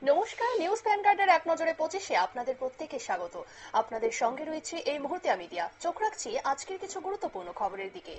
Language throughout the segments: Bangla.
নমস্কার, নিউজ ভ্যানগার্ডের এক নজরে 25-এ আপনাদের প্রত্যেককে স্বাগত। আপনাদের সঙ্গে রয়েছে এই মুহূর্তে আমি দিয়া। চোখ রাখছি আজকের কিছু গুরুত্বপূর্ণ খবরের দিকে।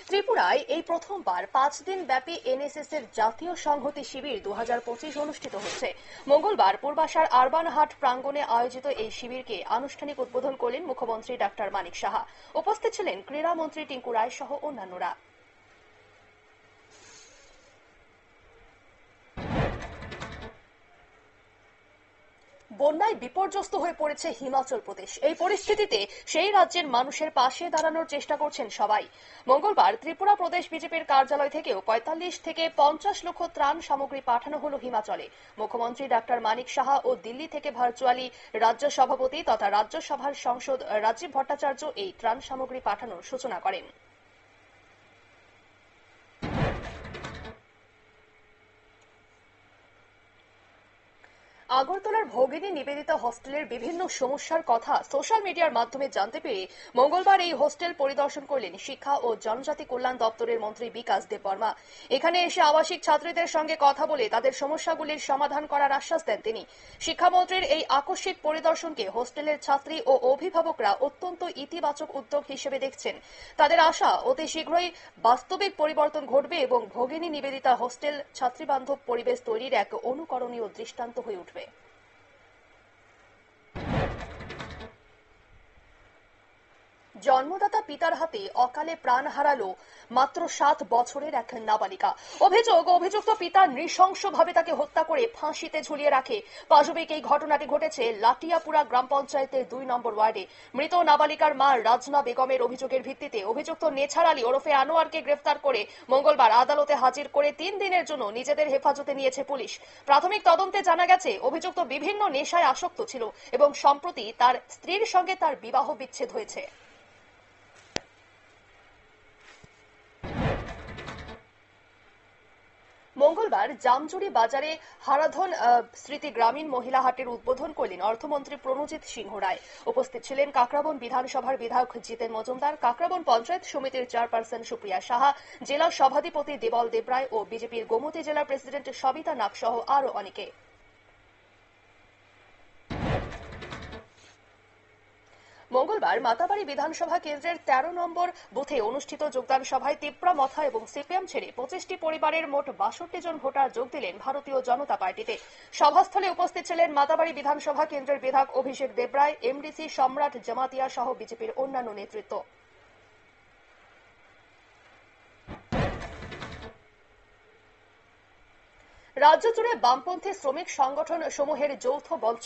ত্রিপুরায় এই প্রথমবার 5 দিন ব্যাপী এনএসএস এর জাতীয় সংহতি শিবির 2025 অনুষ্ঠিত হচ্ছে। মঙ্গলবার পূর্বাশার আরবান হাট প্রাঙ্গণে আয়োজিত এই শিবিরকে আনুষ্ঠানিক উদ্বোধন করলেন মুখ্যমন্ত্রী ডাক্তার মানিক সাহা। উপস্থিত ছিলেন ক্রীড়ামন্ত্রী টিঙ্কু রায় সহ অন্যান্যরা। বন্যায় বিপর্যস্ত হয়ে পড়েছে হিমাচল প্রদেশ। এই পরিস্থিতিতে সেই রাজ্যের মানুষের পাশে দাঁড়ানোর চেষ্টা করছেন সবাই। মঙ্গলবার ত্রিপুরা প্রদেশ বিজেপির কার্যালয় থেকেও 45 থেকে 50 লক্ষ ত্রাণ সামগ্রী পাঠানো হলো হিমাচলে। মুখ্যমন্ত্রী ডাক্তার মানিক সাহা ও দিল্লি থেকে ভার্চুয়ালি রাজ্য সভাপতি তথা রাজ্যসভার সাংসদ রাজীব ভট্টাচার্য এই ত্রাণ সামগ্রী পাঠানোর সূচনা করেন। আগরতলার ভগিনী নিবেদিতা হস্টেলের বিভিন্ন সমস্যার কথা সোশ্যাল মিডিয়ার মাধ্যমে জানতে পেরে মঙ্গলবার এই হোস্টেল পরিদর্শন করলেন শিক্ষা ও জনজাতি কল্যাণ দপ্তরের মন্ত্রী বিকাশ দেববর্মা। এখানে এসে আবাসিক ছাত্রীদের সঙ্গে কথা বলে তাদের সমস্যাগুলির সমাধান করার আশ্বাস দেন তিনি। শিক্ষামন্ত্রীর এই আকস্মিক পরিদর্শনকে হোস্টেলের ছাত্রী ও অভিভাবকরা অত্যন্ত ইতিবাচক উদ্যোগ হিসেবে দেখছেন। তাদের আশা অতি শীঘ্রই বাস্তবিক পরিবর্তন ঘটবে এবং ভগিনী নিবেদিতা হোস্টেল ছাত্রীবান্ধব পরিবেশ তৈরির এক অনুকরণীয় দৃষ্টান্ত হয়ে উঠবে। জন্মদাতা পিতার হাতে অকালে প্রাণ হারালো মাত্র 7 বছরের এক নাবালিকা। অভিযুক্ত পিতা নৃশংসভাবে তাকে হত্যা করে ফাঁসিতে ঝুলিয়ে রাখে। পাশবিক এই ঘটনাটি ঘটেছে লাটিয়াপুরা গ্রাম পঞ্চায়েতের 2 নম্বর ওয়ার্ডে। মৃত নাবালিকার মা রাজনা বেগমের অভিযোগের ভিত্তিতে অভিযুক্ত নেছার আলী ওরফে আনোয়ারকে গ্রেফতার করে মঙ্গলবার আদালতে হাজির করে 3 দিনের জন্য নিজেদের হেফাজতে নিয়েছে পুলিশ। প্রাথমিক তদন্তে জানা গেছে অভিযুক্ত বিভিন্ন নেশায় আসক্ত ছিল এবং সম্প্রতি তার স্ত্রীর সঙ্গে তার বিবাহ বিচ্ছেদ হয়েছে। মঙ্গলবার জামজুরি বাজারে হারাধন স্মৃতি গ্রামীণ মহিলা হাটের উদ্বোধন করলেন অর্থমন্ত্রী প্রণজিৎ সিংহ রায়। উপস্থিত ছিলেন কাকরাবন বিধানসভার বিধায়ক জিতেন মজুমদার, কাকরাবন পঞ্চায়েত সমিতির চেয়ারপারসন সুপ্রিয়া সাহা, জেলা সভাধিপতি দেবল দেবরায় ও বিজেপির গোমতী জেলা প্রেসিডেন্ট সবিতা নাগ সহ আরও অনেকে। মঙ্গলবার মাতাবাড়ি বিধানসভা কেন্দ্রের 13 নম্বর বুথে অনুষ্ঠিত যোগদান সভায় তিপ্রা মথা এবং সিপিএম ছেড়ে 25টি পরিবারের মোট 62 জন ভোটার যোগ দিলেন ভারতীয় জনতা পার্টিতে। সভাস্থলে উপস্থিত ছিলেন মাতাবাড়ি বিধানসভা কেন্দ্রের বিধায়ক অভিষেক দেবরায়, এমডিসি সম্রাট জামাতিয়া সহ বিজেপির অন্যান্য নেতৃত্ব। রাজ্য জুড়ে বামপন্থী শ্রমিক সংগঠন সমূহের যৌথ মঞ্চ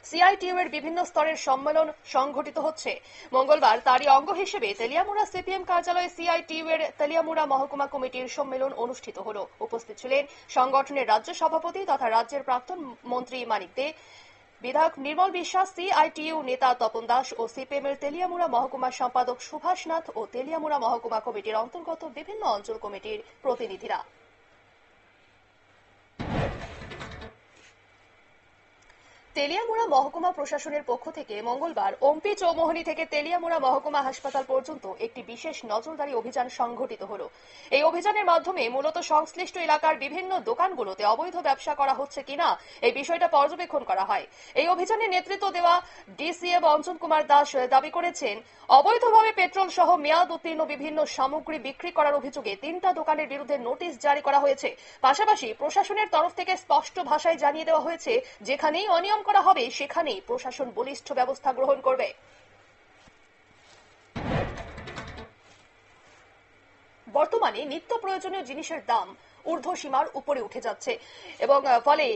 সিআইটিইউ এর বিভিন্ন স্তরের সম্মেলন সংঘটিত হচ্ছে। মঙ্গলবার তারই অঙ্গ হিসেবে তেলিয়ামুড়া সিপিএম কার্যালয়ে সিআইটিইউ এর তেলিয়ামুড়া মহকুমা কমিটির সম্মেলন অনুষ্ঠিত হল। উপস্থিত ছিলেন সংগঠনের রাজ্য সভাপতি তথা রাজ্যের প্রাক্তন মন্ত্রী মানিক দে, বিধায়ক নির্মল বিশ্বাস, সিআইটিইউ নেতা তপন দাস ও সিপিএম এর তেলিয়ামুড়া মহকুমা সম্পাদক সুভাষ নাথ ও তেলিয়ামুড়া মহকুমা কমিটির অন্তর্গত বিভিন্ন অঞ্চল কমিটির প্রতিনিধিরা। তেলিয়ামুড়া মহকুমা প্রশাসনের পক্ষ থেকে মঙ্গলবার ওমপি চৌমোহনী থেকে তেলিয়ামুড়া মহকুমা হাসপাতাল পর্যন্ত একটি বিশেষ নজরদারি অভিযান সংঘটিত হল। এই অভিযানের মাধ্যমে মূলত সংশ্লিষ্ট এলাকার বিভিন্ন দোকানগুলোতে অবৈধ ব্যবসা করা হচ্ছে কিনা এই বিষয়টা পর্যবেক্ষণ করা হয়। এই অভিযানে নেতৃত্ব দেওয়া ডিসিএম অঞ্জন কুমার দাস দাবি করেছেন, অবৈধভাবে পেট্রোল সহ মেয়াদ উত্তীর্ণ বিভিন্ন সামগ্রী বিক্রি করার অভিযোগে 3টা দোকানের বিরুদ্ধে নোটিশ জারি করা হয়েছে। পাশাপাশি প্রশাসনের তরফ থেকে স্পষ্ট ভাষায় জানিয়ে দেওয়া হয়েছে, যেখানেই অনিয়ম করা হবে সেখানেই প্রশাসন বলিষ্ঠ ব্যবস্থা গ্রহণ করবে। বর্তমানে নিত্য প্রয়োজনীয় জিনিসের দাম ঊর্ধ্বসীমার উপরে উঠে যাচ্ছে এবং ফলে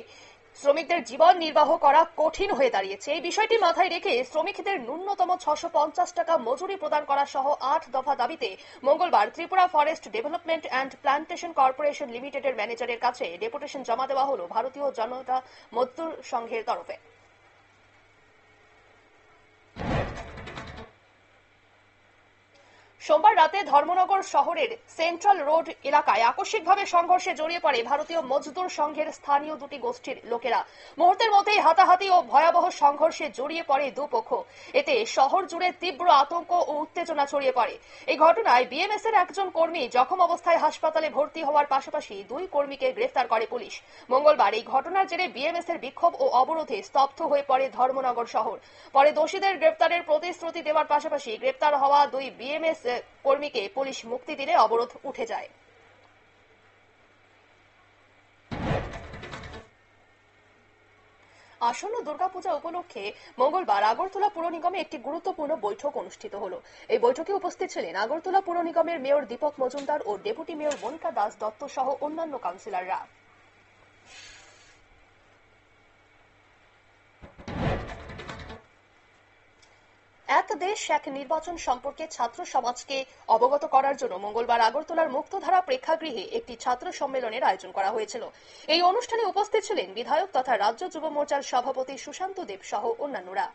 শ্রমিকদের জীবন নির্বাহ করা কঠিন হয়ে দাঁড়িয়েছে। এই বিষয়টি মাথায় রেখে শ্রমিকদের ন্যূনতম 650 টাকা মজুরি প্রদান করা সহ 8 দফা দাবিতে মঙ্গলবার Tripura forest development and plantation corporation লিমিটেডের ম্যানেজারের কাছে ডেপুটেশন জমা দেওয়া হল ভারতীয় জনতা মজদুর সংঘের তরফে। সোমবার রাতে ধর্মনগর শহরের সেন্ট্রাল রোড এলাকায় আকস্মিকভাবে সংঘর্ষে জড়িয়ে পড়ে ভারতীয় মজদুর সংঘের স্থানীয় দুটি গোষ্ঠীর লোকেরা। মুহূর্তের মধ্যেই হাতাহাতি ও ভয়াবহ সংঘর্ষে জড়িয়ে পড়ে দুপক্ষ। এতে শহর জুড়ে তীব্র আতঙ্ক ও উত্তেজনা ছড়িয়ে পড়ে। এই ঘটনায় বিএমএস এর একজন কর্মী জখম অবস্থায় হাসপাতালে ভর্তি হওয়ার পাশাপাশি দুই কর্মীকে গ্রেফতার করে পুলিশ। মঙ্গলবার এই ঘটনার জেরে বিএমএস এর বিক্ষোভ ও অবরোধে স্তব্ধ হয়ে পড়ে ধর্মনগর শহর। পরে দোষীদের গ্রেফতারের প্রতিশ্রুতি দেওয়ার পাশাপাশি গ্রেফতার হওয়া দুই বিএমএস কর্মীকে পুলিশ মুক্তি দিলে অবরোধ উঠে যায়। আসন্ন দুর্গাপূজা উপলক্ষে মঙ্গলবার আগরতলা পুর নিগমে একটি গুরুত্বপূর্ণ বৈঠক অনুষ্ঠিত হলো। এই বৈঠকে উপস্থিত ছিলেন আগরতলা পুর নিগমের মেয়র দীপক মজুমদার ও ডেপুটি মেয়র মনিকা দাস দত্ত সহ অন্যান্য কাউন্সিলররা। এক দেশ এক নির্বাচন সম্পর্কে ছাত্র সমাজকে অবগত করার জন্য মঙ্গলবার আগরতলার মুক্তধারা প্রেক্ষাগৃহে একটি ছাত্র সম্মেলনের আয়োজন করা হয়েছিল। এই অনুষ্ঠানে উপস্থিত ছিলেন বিধায়ক তথা রাজ্য যুব মোর্চার সভাপতি সুশান্ত দেব সহ অন্যান্যরা।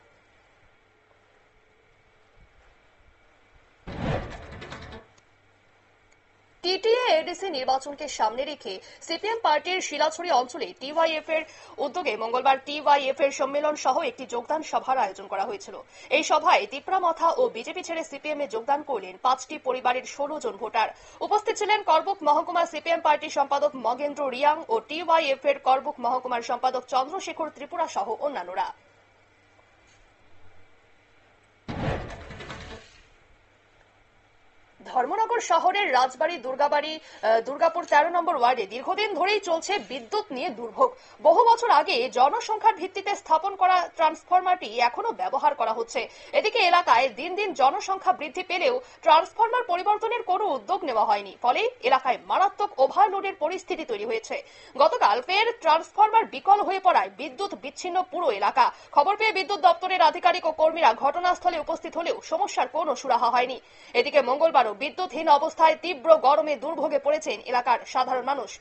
টিটিএ এডিসি নির্বাচনকে সামনে রেখে সিপিএম পার্টির শিলাছড়ি অঞ্চলে টিওয়াইএফ এর উদ্যোগে মঙ্গলবার টিওয়াইএফ এর সম্মেলন সহ একটি যোগদান সভার আয়োজন করা হয়েছিল। এই সভায় তিপ্রামাথা ও বিজেপি ছেড়ে সিপিএম এ যোগদান করলেন 5টি পরিবারের 16 জন ভোটার। উপস্থিত ছিলেন করবুক মহকুমা সিপিএম পার্টির সম্পাদক মগেন্দ্র রিয়াং ও টিওয়াইএফ এর করবুক মহকুমার সম্পাদক চন্দ্রশেখর ত্রিপুরা সহ অন্যান্যরা। ধর্মনগর শহরের রাজবাড়ী দুর্গাপুর 13 নম্বর ওয়ার্ডে দীর্ঘদিন ধরেই চলছে বিদ্যুৎ নিয়ে দুর্ভোগ। বহু বছর আগে জনসংখ্যার ভিত্তিতে স্থাপন করা ট্রান্সফরমারটি এখনো ব্যবহার করা হচ্ছে। এদিকে এলাকায় দিন দিন জনসংখ্যা বৃদ্ধি পেলেও ট্রান্সফরমার পরিবর্তনের কোনো উদ্যোগ নেওয়া হয়নি। ফলে এলাকায় মারাত্মক ওভারলোডের পরিস্থিতি তৈরি হয়েছে। গতকাল ফের ট্রান্সফরমার বিকল হয়ে পড়ায় বিদ্যুৎ বিচ্ছিন্ন পুরো এলাকা। খবর পেয়ে বিদ্যুৎ দপ্তরের আধিকারিক ও কর্মীরা ঘটনাস্থলে উপস্থিত হলেও সমস্যার কোনো সুরাহা হয়নি। এদিকে মঙ্গলবারও বিদ্যুৎহীন অবস্থায় তীব্র গরমে দুর্ভোগে পড়েছেন এলাকার সাধারণ মানুষ।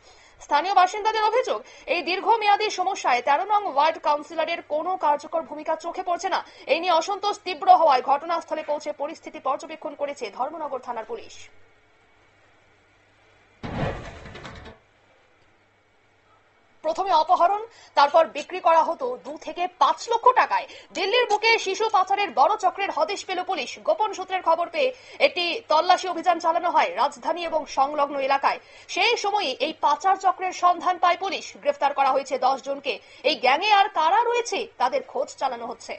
স্থানীয় বাসিন্দাদের অভিযোগ, এই দীর্ঘমেয়াদী সমস্যায় 13 নং ওয়ার্ড কাউন্সিলরের কোনো কার্যকর ভূমিকা চোখে পড়ছে না। এই নিয়ে অসন্তোষ তীব্র হওয়ায় ঘটনাস্থলে পৌঁছে পরিস্থিতি পর্যবেক্ষণ করেছে ধর্মনগর থানার পুলিশ। প্রথমে অপহরণ, তারপর বিক্রি করা হতো 2 থেকে 5 লক্ষ টাকায়। দিল্লির বুকে শিশু পাচারের বড় চক্রের হদিশ পেল পুলিশ। গোপন সূত্রের খবর পেয়ে একটি তল্লাশি অভিযান চালানো হয় রাজধানী এবং সংলগ্ন এলাকায়। সেই সময় এই পাচার চক্রের সন্ধান পায় পুলিশ। গ্রেফতার করা হয়েছে 10 জনকে। এই গ্যাংয়ে আর কারা রয়েছে তাদের খোঁজ চালানো হচ্ছে।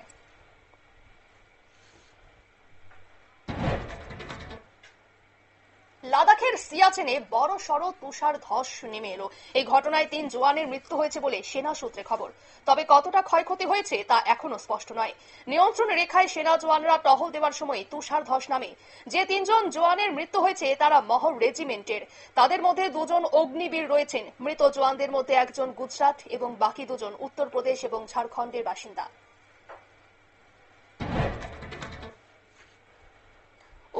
লাদাখের সিয়াচেনে বড় সড় তুষার ধস নেমে এলো। এই ঘটনায় 3 জওয়ানের মৃত্যু হয়েছে বলে সেনা সূত্রে খবর। তবে কতটা ক্ষয়ক্ষতি হয়েছে তা এখনো স্পষ্ট নয়। নিয়ন্ত্রণ রেখায় সেনা জওয়ানরা টহল দেওয়ার সময় তুষার ধস নামে। যে 3 জন জওয়ানের মৃত্যু হয়েছে তারা মহর রেজিমেন্টের। তাদের মধ্যে 2 জন অগ্নিবীর রয়েছেন। মৃত জওয়ানদের মধ্যে একজন গুজরাট এবং বাকি 2 জন উত্তরপ্রদেশ এবং ঝাড়খণ্ডের বাসিন্দা।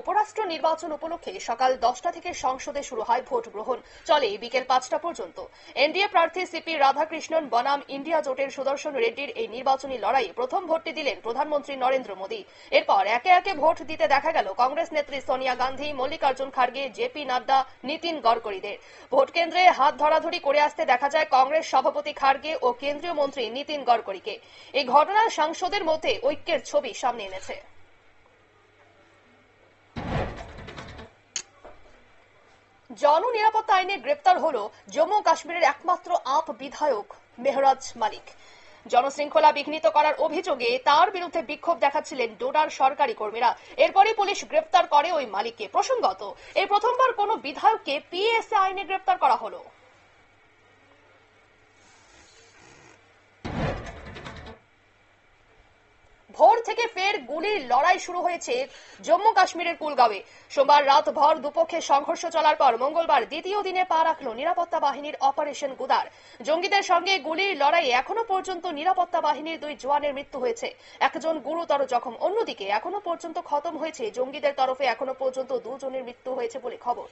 উপরাষ্ট্র নির্বাচন উপলক্ষে সকাল 10টা থেকে সংসদে শুরু হয় ভোট গ্রহণ। চলে বিকেল 5টা পর্যন্ত। এনডিএ প্রার্থী সিপি রাধাকৃষ্ণন বনাম ইন্ডিয়া জোটের সুদর্শন রেড্ডির এই নির্বাচনী লড়াইয়ে প্রথম ভোটটি দিলেন প্রধানমন্ত্রী নরেন্দ্র মোদী। এরপর একে একে ভোট দিতে দেখা গেল কংগ্রেস নেত্রী সোনিয়া গান্ধী, মল্লিকার্জুন খার্গে, জেপি নাড্ডা, নীতিন গডকরিদের। ভোট কেন্দ্রে হাত ধরাধরি করে আসতে দেখা যায় কংগ্রেস সভাপতি খার্গে ও কেন্দ্রীয় মন্ত্রী নীতিন গডকরিকে। এই ঘটনা সাংসদের মধ্যে ঐক্যের ছবি সামনে এনেছে। জননিরাপত্তা আইনে গ্রেপ্তার হলো জম্মু কাশ্মীরের একমাত্র আপ বিধায়ক মেহরাজ মালিক। জনশৃঙ্খলা বিঘ্নিত করার অভিযোগে তার বিরুদ্ধে বিক্ষোভ দেখাচ্ছিলেন ডোডার সরকারি কর্মীরা। এরপরই পুলিশ গ্রেপ্তার করে ওই মালিককে। প্রসঙ্গত, এই প্রথমবার কোনো বিধায়ককে পিএসএ আইনে গ্রেপ্তার করা হলো। ভোর থেকে ফের গুলির লড়াই শুরু হয়েছে জম্মু কাশ্মীরের কুলগাঁওয়ে। সোমবার রাত ভর দুপক্ষে সংঘর্ষ চলার পর মঙ্গলবার দ্বিতীয় দিনে পা রাখল নিরাপত্তা বাহিনীর অপারেশন গুদার। জঙ্গিদের সঙ্গে গুলির লড়াইয়ে এখনো পর্যন্ত নিরাপত্তা বাহিনীর 2 জওয়ানের মৃত্যু হয়েছে। একজন গুরুতর জখম। অন্যদিকে এখনো পর্যন্ত খতম হয়েছে জঙ্গিদের তরফে এখনো পর্যন্ত 2 জনের মৃত্যু হয়েছে বলে খবর।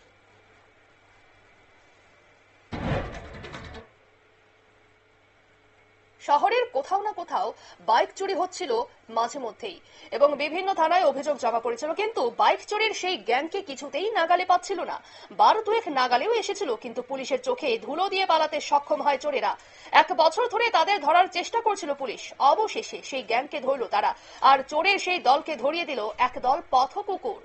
শহরের কোথাও না কোথাও বাইক চুরি হচ্ছিল মাঝে মধ্যেই এবং বিভিন্ন থানায় অভিযোগ জমা পড়েছিল, কিন্তু বাইক চুরির সেই গ্যাংকে কিছুতেই নাগালে পাচ্ছিল না। বার দুয়েক নাগালেও এসেছিল, কিন্তু পুলিশের চোখে ধুলো দিয়ে পালাতে সক্ষম হয় চোরেরা। 1 বছর ধরে তাদের ধরার চেষ্টা করছিল পুলিশ। অবশেষে সেই গ্যাংকে ধরল তারা, আর চোরের সেই দলকে ধরিয়ে দিল একদল পথকুকুর।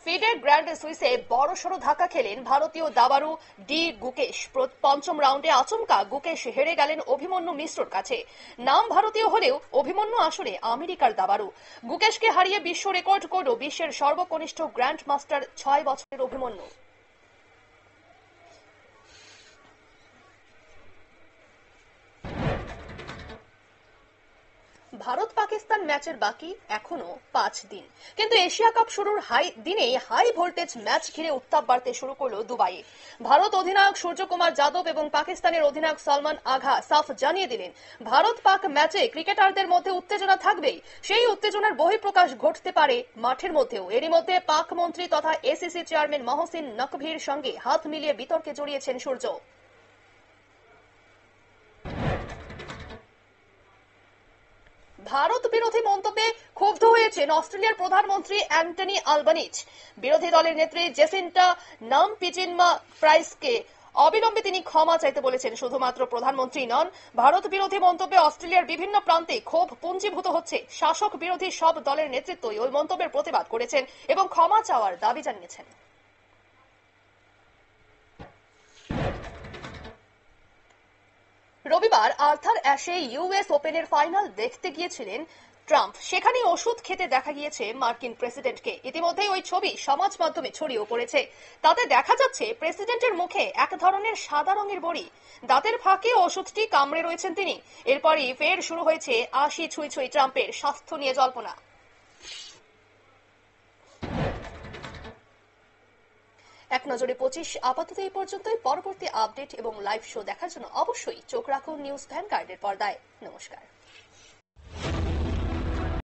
ফিডের গ্র্যান্ড সুইসে বড়সড় ধাক্কা খেলেন ভারতীয় দাবাড়ু ডি গুকেশ। পঞ্চম রাউন্ডে আচমকা গুকেশ হেরে গেলেন অভিমন্যু মিশ্রর কাছে। নাম ভারতীয় হলেও অভিমন্যু আসলে আমেরিকার দাবাড়ু। গুকেশকে হারিয়ে বিশ্ব রেকর্ড করল বিশ্বের সর্বকনিষ্ঠ গ্র্যান্ড মাস্টার 6 বছরের অভিমন্যু। ভারত পাকিস্তান ম্যাচের বাকি এখনো 5 দিন, কিন্তু এশিয়া কাপ শুরুর দিনে হাই ভোল্টেজ ম্যাচ ঘিরে উত্তাপ বাড়তে শুরু করলো দুবাইয়ে। ভারত অধিনায়ক সূর্যকুমার যাদব এবং পাকিস্তানের অধিনায়ক সলমান আগা সাফ জানিয়ে দিলেন, ভারত পাক ম্যাচে ক্রিকেটারদের মধ্যে উত্তেজনা থাকবেই। সেই উত্তেজনার বহিঃপ্রকাশ ঘটতে পারে মাঠের মধ্যেও। এরই মধ্যে পাক মন্ত্রী তথা এসিসি চেয়ারম্যান মহসিন নকভির সঙ্গে হাত মিলিয়ে বিতর্কে জড়িয়েছেন সূর্য। ভারত বিরোধী মন্তব্যে ক্ষুব্ধ হয়েছেন অস্ট্রেলিয়ার প্রধানমন্ত্রী অ্যান্টনি আলবানিজ। বিরোধী দলের নেত্রী জেসিন্টা নামপিজিনমা প্রাইসকে অবিলম্বে তিনি ক্ষমা চাইতে বলেছেন। শুধুমাত্র প্রধানমন্ত্রী নন, ভারত বিরোধী মন্তব্যে অস্ট্রেলিয়ার বিভিন্ন প্রান্তে ক্ষোভ পুঞ্জীভূত হচ্ছে। শাসক বিরোধী সব দলের নেতৃত্বই ওই মন্তব্যের প্রতিবাদ করেছেন এবং ক্ষমা চাওয়ার দাবি জানিয়েছেন। রবিবার আর্থার অ্যাশে ইউএস ওপেনের ফাইনাল দেখতে গিয়েছিলেন ট্রাম্প। সেখানে ওষুধ খেতে দেখা গিয়েছে মার্কিন প্রেসিডেন্টকে। ইতিমধ্যেই ওই ছবি সমাজ মাধ্যমে ছড়িয়ে পড়েছে। তাতে দেখা যাচ্ছে প্রেসিডেন্টের মুখে এক ধরনের সাদা রঙের বড়ি, দাঁতের ফাঁকে ওষুধটি কামড়ে রয়েছেন তিনি। এরপরই ফের শুরু হয়েছে 80 ছুঁই ছুঁই ট্রাম্পের স্বাস্থ্য নিয়ে জল্পনা। এক নজরে 25 আপাতত এই পর্যন্তই। পরবর্তী আপডেট এবং লাইভ শো দেখার জন্য অবশ্যই চোখ রাখুন নিউজ ভ্যানগার্ডের পর্দায়। নমস্কার।